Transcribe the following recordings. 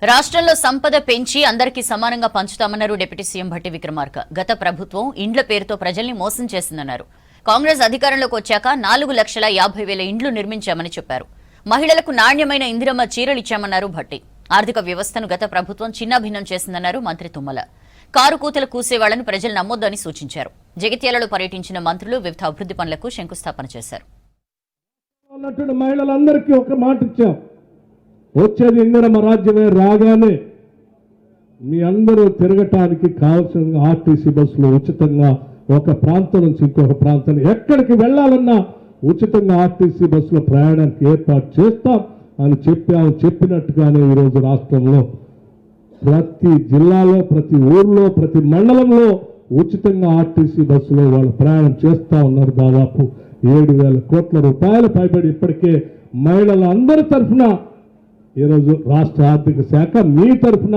రాష్ట్రంలో సంపద పెంచి అందరికీ సమానంగా పంచుతామన్నారు డిప్యూటీ సీఎం భట్టి విక్రమార్క. గత ప్రభుత్వం ఇండ్ల పేరుతో ప్రజల్ని మోసం చేసిందన్నారు. కాంగ్రెస్ అధికారంలోకి వచ్చాక 4,50,000 ఇండ్లు నిర్మించామని చెప్పారు. మహిళలకు నాణ్యమైన ఇందిరమ్మ చీరలు ఇచ్చామన్నారు భట్టి. ఆర్థిక వ్యవస్థను గత ప్రభుత్వం చిన్నాభిన్నం చేసిందన్నారు మంత్రి తుమ్మల. కారు కూతలు కూసేవాళ్లను ప్రజలు నమ్మొద్దని సూచించారు. జగిత్యాలలో పర్యటించిన మంత్రులు వివిధ అభివృద్ధి పనులకు శంకుస్థాపన చేశారు. వచ్చేది ఇందిరమ్మ రాజ్యమే రాగానే మీ అందరూ తిరగటానికి కావాల్సిన ఆర్టీసీ బస్సులు ఉచితంగా ఒక ప్రాంతం నుంచి ఇంకొక ప్రాంతం ఎక్కడికి వెళ్ళాలన్నా ఉచితంగా ఆర్టీసీ బస్సులో ప్రయాణానికి ఏర్పాటు చేస్తాం అని చెప్పినట్టుగానే ఈరోజు రాష్ట్రంలో ప్రతి జిల్లాలో ప్రతి ఊర్లో ప్రతి మండలంలో ఉచితంగా ఆర్టీసీ బస్సులో వాళ్ళు ప్రయాణం చేస్తూ ఉన్నారు. దాదాపు 7,000 కోట్ల రూపాయలు పైబడి ఇప్పటికే మహిళల అందరి తరఫున ఈరోజు రాష్ట్ర ఆర్థిక శాఖ మీ తరఫున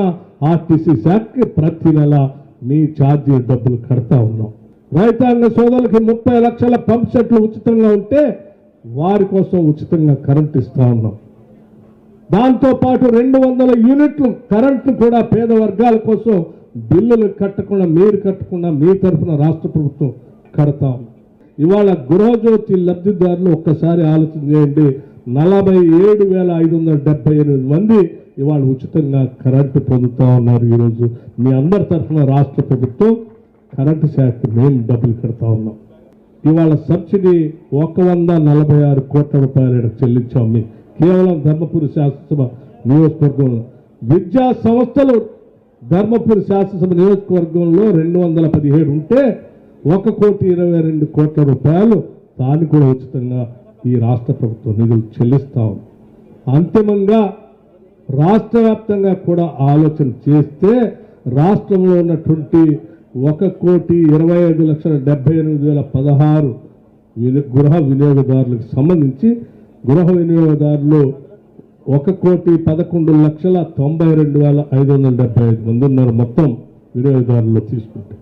ఆర్టీసీ శాఖకి ప్రతి నెల మీ ఛార్జీ డబ్బులు కడతా ఉన్నాం. రైతాంగ సోదరులకి 30 లక్షల పంప్ సెట్లు ఉచితంగా ఉంటే వారి కోసం ఉచితంగా కరెంట్ ఇస్తా ఉన్నాం. దాంతోపాటు 200 యూనిట్లు కరెంటు కూడా పేద వర్గాల కోసం బిల్లులు కట్టకుండా మీ తరఫున రాష్ట్ర ప్రభుత్వం కడతా ఉన్నాం. ఇవాళ గృహజ్యోతి లబ్ధిదారులు ఒక్కసారి ఆలోచన చేయండి. 47,578 మంది ఇవాళ ఉచితంగా కరెంటు పొందుతా ఉన్నారు. ఈరోజు మీ అందరి తరఫున రాష్ట్ర ప్రభుత్వం కరెంటు శాఖకి మేము డబ్బులు కడతా ఉన్నాం. ఇవాళ సబ్సిడీ 146 కోట్ల రూపాయలు చెల్లించాం. మీ కేవలం ధర్మపురి శాసనసభ నియోజకవర్గంలో విద్యా సంస్థలు ధర్మపురి శాసనసభ నియోజకవర్గంలో 217 ఉంటే 1,22 కోట్ల రూపాయలు దాన్ని కూడా ఉచితంగా ఈ రాష్ట్ర ప్రభుత్వం నిధులు చెల్లిస్తా ఉంది. అంతిమంగా రాష్ట్ర వ్యాప్తంగా కూడా ఆలోచన చేస్తే రాష్ట్రంలో ఉన్నటువంటి 1,25,78,016 గృహ వినియోగదారులకు సంబంధించి గృహ వినియోగదారులు 1,11,92,575 మంది ఉన్నారు. మొత్తం వినియోగదారులు తీసుకుంటే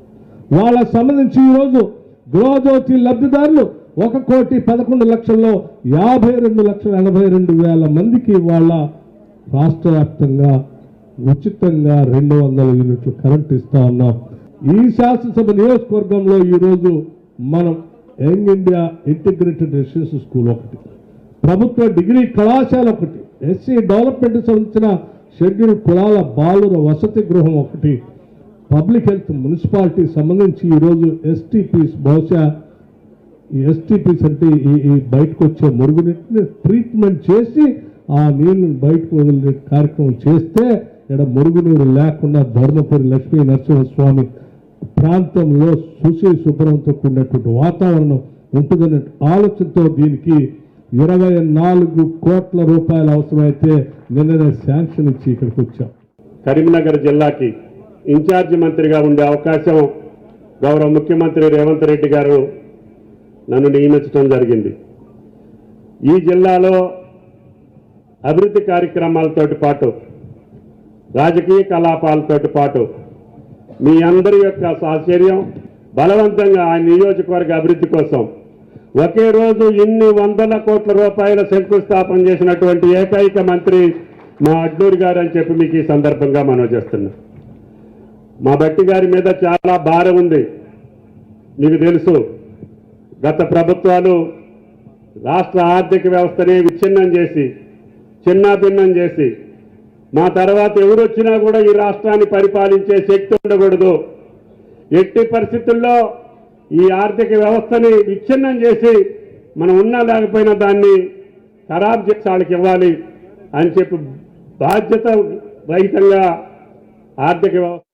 వాళ్ళకు సంబంధించి ఈరోజు గృహజ్యోతి లబ్ధిదారులు 1,11,00,000లో 52,82,000 మందికి వాళ్ళ రాష్ట్ర వ్యాప్తంగా ఉచితంగా 200 యూనిట్లు కరెంట్ ఇస్తా ఉన్నాం. ఈ శాసనసభ నియోజకవర్గంలో ఈరోజు మనం young India integrated residential school ఒకటి, ప్రభుత్వ డిగ్రీ కళాశాల ఒకటి, ఎస్సీ డెవలప్మెంట్ సంబంధించిన షెడ్యూల్ కులాల బాలుర వసతి గృహం ఒకటి, పబ్లిక్ హెల్త్ మున్సిపాలిటీ సంబంధించి ఈరోజు ఎస్టీపీస్ బహుశా ఈ ఎస్టీపీస్ అంటే ఈ బయటకు వచ్చే మురుగునీటిని ట్రీట్మెంట్ చేసి ఆ నీళ్ళని బయటకు వదిలే కార్యక్రమం చేస్తే ఇక్కడ మురుగునీరు లేకుండా ధర్మపురి లక్ష్మీ నరసింహస్వామి ప్రాంతంలో శుభ్రంతో కూడినటువంటి వాతావరణం ఉంటుందనే ఆలోచనతో దీనికి 24 కోట్ల రూపాయలు అవసరమైతే నిన్ననే శాంక్షన్ ఇచ్చి ఇక్కడికి వచ్చాం. కరీంనగర్ జిల్లాకి ఇన్ఛార్జి మంత్రిగా ఉండే అవకాశం గౌరవ ముఖ్యమంత్రి రేవంత్ రెడ్డి గారు నన్ను నియమించడం జరిగింది. ఈ జిల్లాలో అభివృద్ధి కార్యక్రమాలతో పాటు రాజకీయ కలాపాలతో పాటు మీ అందరి యొక్క సాహచర్యం బలవంతంగా ఆ నియోజకవర్గ అభివృద్ధి కోసం ఒకే రోజు ఇన్ని 100 కోట్ల రూపాయల శంకుస్థాపన చేసినటువంటి ఏకైక మంత్రి మా అడ్లూరి గారు అని చెప్పి మీకు ఈ సందర్భంగా మనవి చేస్తున్నాం. మా భట్టి గారి మీద చాలా భారం ఉంది. మీకు తెలుసు, గత ప్రభుత్వాలు రాష్ట్ర ఆర్థిక వ్యవస్థని విచ్ఛిన్నం చేసి చిన్నాభిన్నం చేసి మా తర్వాత ఎవరు వచ్చినా కూడా ఈ రాష్ట్రాన్ని పరిపాలించే శక్తి ఉండకూడదు, ఎట్టి పరిస్థితుల్లో ఈ ఆర్థిక వ్యవస్థని విచ్ఛిన్నం చేసి మనం ఉన్నా లేకపోయినా దాన్ని ఖరాబ్ చేసి వాళ్ళకి ఇవ్వాలి అని చెప్పి బాధ్యత రహితంగా ఆర్థిక వ్యవస్థ